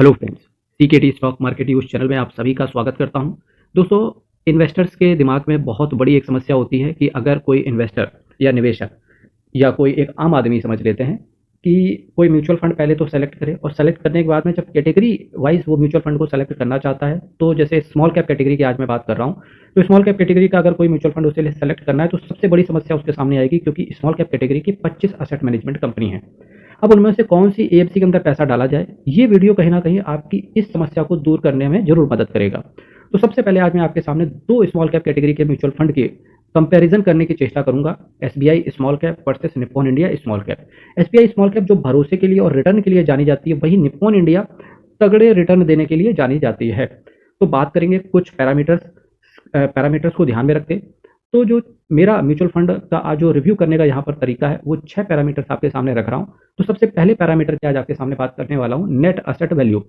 Hello friends, सीकेटी stock market news channel में आप सभी का स्वागत करता हूं। दोस्तों, इन्वेस्टर्स के दिमाग में बहुत बड़ी एक समस्या होती है कि अगर कोई इन्वेस्टर या निवेशक या कोई एक आम आदमी समझ लेते हैं कि कोई म्यूचुअल फंड पहले तो सेलेक्ट करे और सेलेक्ट करने के बाद में जब कैटेगरी वाइज वो म्यूचुअल फंड को सेलेक्ट करना चाहता है, तो जैसे स्मॉल कैप कैटेगरी की आज मैं बात कर रहा हूँ। तो स्मॉल कैप कैटेगरी का अगर कोई म्यूचुअल फंड उसे सेलेक्ट करना है तो सबसे बड़ी समस्या उसके सामने आएगी, क्योंकि स्मॉल कैप कैटेगरी की 25 असेट मैनेजमेंट कंपनी है। अब उनमें से कौन सी एएमसी के अंदर पैसा डाला जाए, ये वीडियो कहीं ना कहीं आपकी इस समस्या को दूर करने में जरूर मदद करेगा। तो सबसे पहले आज मैं आपके सामने दो स्मॉल कैप कैटेगरी के म्यूचुअल फंड के कंपैरिजन करने की चेष्टा करूंगा। SBI small cap versus Nippon India small cap. SBI small cap जो भरोसे के लिए और रिटर्न के लिए जानी जाती है, वही निप्पॉन इंडिया तगड़े रिटर्न देने के लिए जानी जाती है। तो बात करेंगे कुछ पैरामीटर्स को ध्यान में रखते। तो जो मेरा म्यूचुअल फंड का आज जो रिव्यू करने का यहाँ पर तरीका है, वो 6 पैरामीटर्स आपके सामने रख रहा हूँ। तो सबसे पहले पैरामीटर की आज आपके सामने बात करने वाला हूँ, नेट असेट वैल्यू।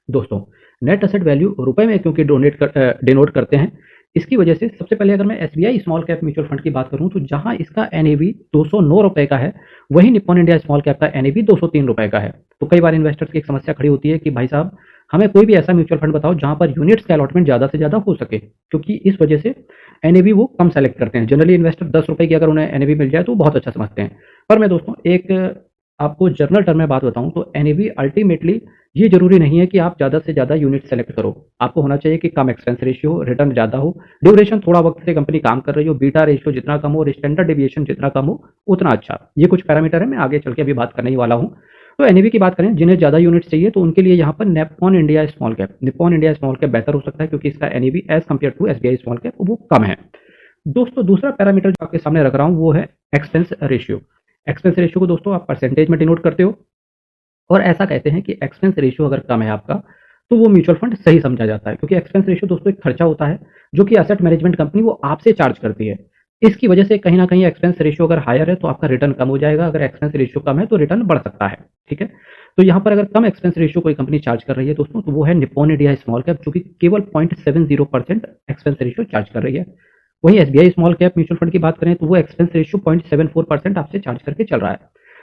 दोस्तों, नेट असेट वैल्यू रुपए में क्योंकि डिनोट करते हैं, इसकी वजह से सबसे पहले अगर मैं SBI small cap mutual fund की बात करूं, तो जहां इसका एनएवी 209 रुपए का है, वही निप्पॉन इंडिया स्मॉल कैप का एनएवी 203 रुपए का है। तो कई बार इन्वेस्टर्स की एक समस्या खड़ी होती है कि भाई साहब, हमें कोई भी ऐसा म्यूचुअल फंड बताओ जहां पर यूनिट्स का अलॉटमेंट ज्यादा से ज्यादा हो सके, क्योंकि इस वजह से एनएवी वो कम सेलेक्ट करते हैं। जनरली इन्वेस्टर 10 रुपए की अगर उन्हें एनएवी मिल जाए तो बहुत अच्छा समझते हैं। पर मैं दोस्तों एक आपको जनरल टर्म में बात बताऊं, तो एनएवी अल्टीमेटली ये जरूरी नहीं है कि आप ज़्यादा से ज़्यादा यूनिट सेलेक्ट करो। आपको होना चाहिए कि कम एक्सपेंस रेशियो हो, रिटर्न ज़्यादा हो, ड्यूरेशन थोड़ा वक्त से कंपनी काम कर रही हो, बीटा रेशियो जितना कम हो और स्टैंडर्ड डेविएशन जितना कम हो उतना अच्छा। ये कुछ पैरामीटर है, मैं आगे चल के अभी बात करने ही वाला हूँ। तो एनएवी की बात करें, जिन्हें ज़्यादा यूनिट चाहिए तो उनके लिए यहाँ पर निप्पॉन इंडिया स्मॉल कैप बेहतर हो सकता है, क्योंकि इसका NAV as compare to SBI small cap वो कम है। दोस्तों, दूसरा पैरामीटर जो आपके सामने रख रहा हूँ वो है एक्सपेंस रेशियो। एक्सपेंस रेशियो को दोस्तों आप परसेंटेज में डिनोट करते हो, और ऐसा कहते हैं कि एक्सपेंस रेशियो अगर कम है आपका, तो वो म्यूचुअल फंड सही समझा जाता है, क्योंकि एक्सपेंस रेशियो दोस्तों एक खर्चा होता है जो कि एसेट मैनेजमेंट कंपनी वो आपसे चार्ज करती है। इसकी वजह से कहीं ना कहीं एक्सपेंस रेशियो अगर हायर है तो आपका रिटर्न कम हो जाएगा, अगर एक्सपेंस रेशियो कम है तो रिटर्न बढ़ सकता है। ठीक है। तो यहाँ पर अगर कम एक्सपेंस रेशियो कोई कंपनी चार्ज कर रही है दोस्तों, तो वो है निप्पॉन इंडिया स्मॉल कैप, जो कि केवल 0.70% एक्सपेंस रेशियो चार्ज कर रही है। वहीं SBI small cap mutual fund की बात करें तो वो एक्सपेंस रेशियो 0.74% आपसे चार्ज करके चल रहा है।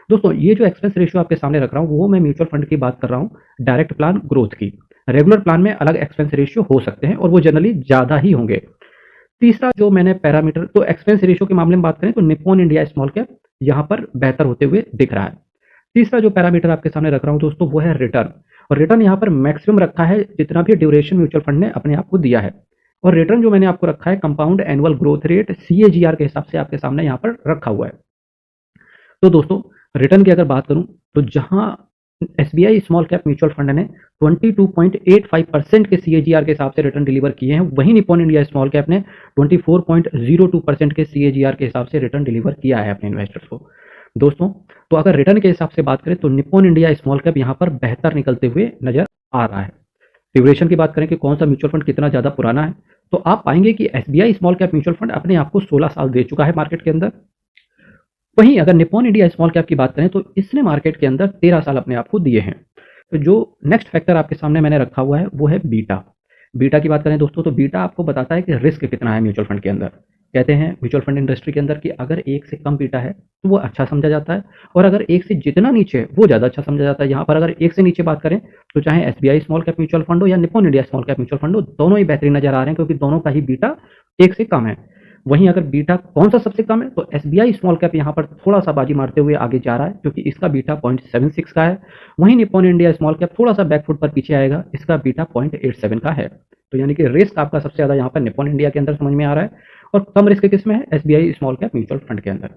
दोस्तों, ये जो एक्सपेंस रेशियो आपके सामने रख रहा हूँ, वो मैं म्यूचुअल फंड की बात कर रहा हूँ डायरेक्ट प्लान ग्रोथ की। रेगुलर प्लान में अलग एक्सपेंस रेशियो हो सकते हैं और वो जनरली ज़्यादा ही होंगे। तीसरा जो मैंने पैरामीटर, तो एक्सपेंस रेशियो के मामले में बात करें तो निप्पॉन इंडिया स्मॉल कैप यहाँ पर बेहतर होते हुए दिख रहा है। तीसरा जो पैरामीटर आपके सामने रख रहा हूँ दोस्तों, वो है रिटर्न। और रिटर्न यहाँ पर मैक्सिमम रखा है जितना भी ड्यूरेशन म्यूचुअल फंड ने अपने आप को दिया है। और रिटर्न जो मैंने आपको रखा है, compound annual growth rate CAGR के हिसाब से आपके सामने यहाँ पर रखा हुआ है। तो दोस्तों, रिटर्न की अगर बात करूं, तो जहां SBI small cap mutual fund ने 22.85% के सीएजीआर के हिसाब से रिटर्न डिलीवर किए हैं, वहीं निप्पॉन इंडिया स्मॉल कैप ने 24.02% के सीएजीआर के हिसाब से रिटर्न डिलीवर किया है अपने इन्वेस्टर्स को। दोस्तों, तो अगर रिटर्न के हिसाब से बात करें तो निप्पॉन इंडिया स्मॉल कैप यहाँ पर बेहतर निकलते हुए नजर आ रहा है। ड्यूरेशन की बात करें कि कौन सा म्यूचुअल फंड कितना ज़्यादा पुराना है, तो आप पाएंगे कि SBI small cap mutual fund अपने आप को 16 साल दे चुका है मार्केट के अंदर। वहीं अगर निप्पॉन इंडिया स्मॉल कैप की बात करें तो इसने मार्केट के अंदर 13 साल अपने आप को दिए हैं। तो जो नेक्स्ट फैक्टर आपके सामने मैंने रखा हुआ है वो है बीटा। बीटा की बात करें दोस्तों, तो बीटा आपको बताता है कि रिस्क कितना है म्यूचुअल फंड के अंदर। कहते हैं म्यूचुअल फंड इंडस्ट्री के अंदर कि अगर एक से कम बीटा है तो वो अच्छा समझा जाता है, और अगर एक से जितना नीचे है वो ज़्यादा अच्छा समझा जाता है। यहाँ पर अगर एक से नीचे बात करें तो चाहे SBI small cap mutual fund हो या Nippon India small cap mutual fund हो, दोनों ही बेहतरीन नजर आ रहे हैं, क्योंकि दोनों का ही बीटा एक से कम है। वहीं अगर बीटा कौन सा सबसे कम है, तो एसबीआई स्मॉल कैप यहाँ पर थोड़ा सा बाजी मारते हुए आगे जा रहा है, क्योंकि इसका बीटा 0.76 का है। वहीं निप्पॉन इंडिया स्मॉल कैप थोड़ा सा बैकफुट पर पीछे आएगा, इसका बीटा 0.87 का है। तो यानी कि रिस्क आपका सबसे ज्यादा यहाँ पर निप्पॉन इंडिया के अंदर समझ में आ रहा है, और कम रिस्क किसमें है, SBI small cap mutual fund के अंदर।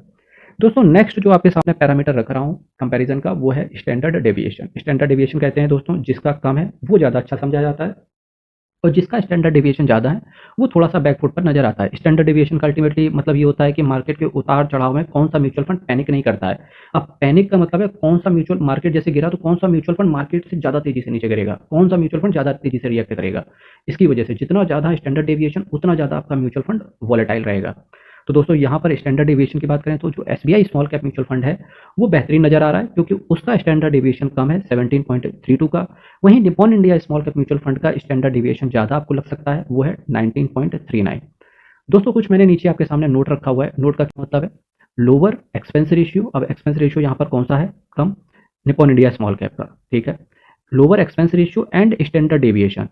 दोस्तों, नेक्स्ट जो आपके सामने पैरामीटर रख रहा हूँ कंपैरिजन का, वो है स्टैंडर्ड डेविएशन। स्टैंडर्ड डेविएशन कहते हैं दोस्तों, जिसका कम है वो ज्यादा अच्छा समझा जाता है, और जिसका स्टैंडर्ड डेविएशन ज़्यादा है वो थोड़ा सा बैकफुट पर नजर आता है। स्टैंडर्ड डेविएशन का अल्टीमेटली मतलब ये होता है कि मार्केट के उतार चढ़ाव में कौन सा म्यूचुअल फंड पैनिक नहीं करता है। अब पैनिक का मतलब है कौन सा म्यूचुअल मार्केट जैसे गिरा तो कौन सा म्यूचुअल फंड मार्केट से ज़्यादा तेजी से नीचे गिरेगा, कौन सा म्यूचुअल फंड ज़्यादा तेजी से रिएक्ट करेगा। इसकी वजह से जितना ज़्यादा स्टैंडर्ड डेविएशन उतना ज़्यादा आपका म्यूचुअल फंड वॉलेटाइल रहेगा। तो दोस्तों, यहाँ पर स्टैंडर्ड डेविएशन की बात करें तो जो SBI small cap mutual fund है वो बेहतरीन नजर आ रहा है, क्योंकि उसका स्टैंडर्ड डेविएशन कम है 17.32 का। वहीं Nippon India small cap mutual fund का स्टैंडर्ड डेविएशन ज़्यादा आपको लग सकता है, वो है 19.39। दोस्तों, कुछ मैंने नीचे आपके सामने नोट रखा हुआ है। नोट का क्या मतलब है, लोअर एक्सपेंस रेशियो। अब एक्सपेंस रेशियो यहाँ पर कौन सा है, कम, निप्पॉन इंडिया स्मॉल कैप का। ठीक है। Lower expense ratio and standard deviation.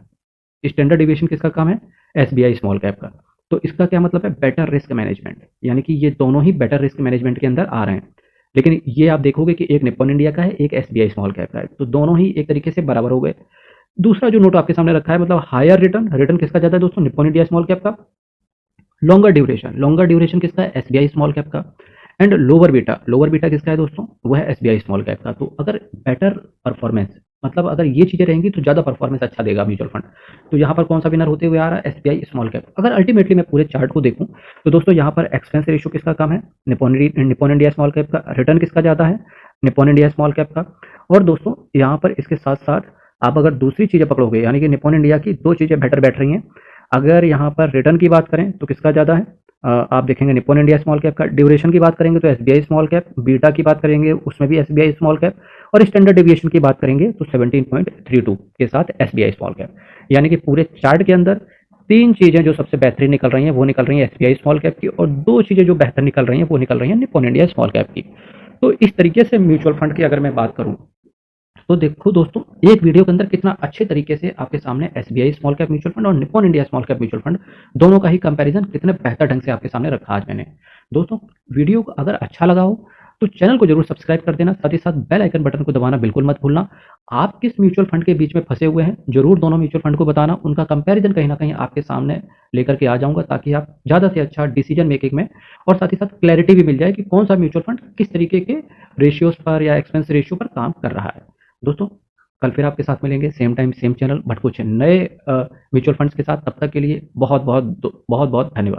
Standard deviation किसका काम है? एसबीआई स्मॉल कैप का। तो इसका क्या मतलब है? बेटर रिस्क मैनेजमेंट, यानी कि ये दोनों ही बेटर रिस्क मैनेजमेंट के अंदर आ रहे हैं। लेकिन ये आप देखोगे कि एक निप्पॉन इंडिया का है, एक एसबीआई स्मॉल कैप का है, तो दोनों ही एक तरीके से बराबर हो गए। दूसरा जो नोट आपके सामने रखा है, मतलब हायर रिटर्न, रिटर्न किसका ज्यादा है दोस्तों? निप्पॉन इंडिया स्मॉल कैप का। लॉन्गर ड्यूरेशन किसका है? एसबीआई स्मॉल कैप का। एंड लोअर बीटा किसका है दोस्तों? वो है एसबीआई स्मॉल कैप का। तो अगर बेटर परफॉर्मेंस, मतलब अगर ये चीजें रहेंगी तो ज्यादा परफॉर्मेंस अच्छा देगा म्यूचुअल फंड। तो यहाँ पर कौन सा विनर होते हुए आ रहा है? SBI small cap. अगर अल्टीमेटली मैं पूरे चार्ट को देखूं तो दोस्तों यहाँ पर एक्सपेंस रेशियो किसका कम है? निप्पॉन इंडिया स्मॉल कैप का। रिटर्न किसका ज्यादा है? निप्पॉन इंडिया स्मॉल कैप का। और दोस्तों यहाँ पर इसके साथ साथ आप अगर दूसरी चीजें पकड़ोगे, यानी कि निप्पॉन इंडिया की दो चीजें बेटर बैठ रही हैं। अगर यहाँ पर रिटर्न की बात करें तो किसका ज्यादा है? आप देखेंगे निप्पॉन इंडिया स्मॉल कैप का। ड्यूरेशन की बात करेंगे तो एसबीआई स्मॉल कैप। बीटा की बात करेंगे उसमें भी एसबीआई स्मॉल कैप। और स्टैंडर्ड डेविएशन की बात करेंगे तो 17.32 के साथ एसबीआई स्मॉल कैप। यानी कि पूरे चार्ट के अंदर तीन चीजें जो सबसे बेहतरीन निकल रही हैं वो निकल रही हैं एसबीआई स्मॉल कैप की, और दो चीजें जो बेहतर निकल रही हैं वो निकल रही हैं निप्पॉन इंडिया स्मॉल कैप की। तो इस तरीके से म्यूचुअल फंड की अगर मैं बात करूं तो देखो दोस्तों, एक वीडियो के अंदर कितना अच्छे तरीके से आपके सामने SBI small cap mutual fund और Nippon India small cap mutual fund दोनों का ही कंपैरिजन कितने बेहतर ढंग से आपके सामने रखा आज मैंने। दोस्तों वीडियो को अगर अच्छा लगा हो तो चैनल को जरूर सब्सक्राइब कर देना, साथ ही साथ बेल आइकन बटन को दबाना बिल्कुल मत भूलना। आप किस म्यूचुअल फंड के बीच में फंसे हुए हैं जरूर दोनों म्यूचुअल फंड को बताना, उनका कंपैरिजन कहीं ना कहीं आपके सामने लेकर के आ जाऊंगा, ताकि आप ज्यादा से अच्छा डिसीजन मेकिंग में और साथ ही साथ क्लैरिटी भी मिल जाए कि कौन सा म्यूचुअल फंड किस तरीके के रेशियोज पर या एक्सपेंस रेशियो पर काम कर रहा है। दोस्तों कल फिर आपके साथ मिलेंगे, same time same channel, but कुछ नए म्यूचुअल फंड्स के साथ। तब तक के लिए बहुत बहुत बहुत बहुत धन्यवाद।